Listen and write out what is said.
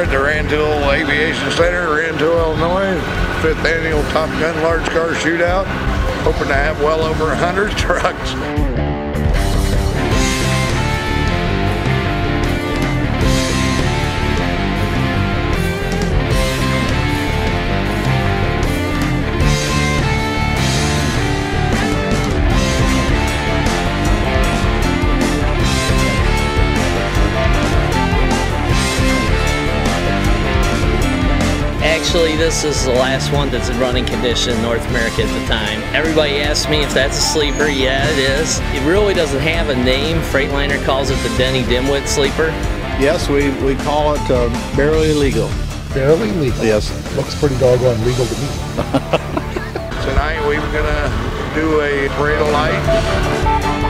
at the Rantoul Aviation Center, Rantoul, Illinois. 5th annual Top Gun Large Car Shootout. Hoping to have well over 100 trucks. Actually, this is the last one that's in running condition in North America at the time. Everybody asks me if that's a sleeper. Yeah, it is. It really doesn't have a name. Freightliner calls it the Denny Dimwit sleeper. Yes, we call it barely legal. Barely legal? Yes. Looks pretty doggone legal to me. Tonight we were going to do a parade of lights.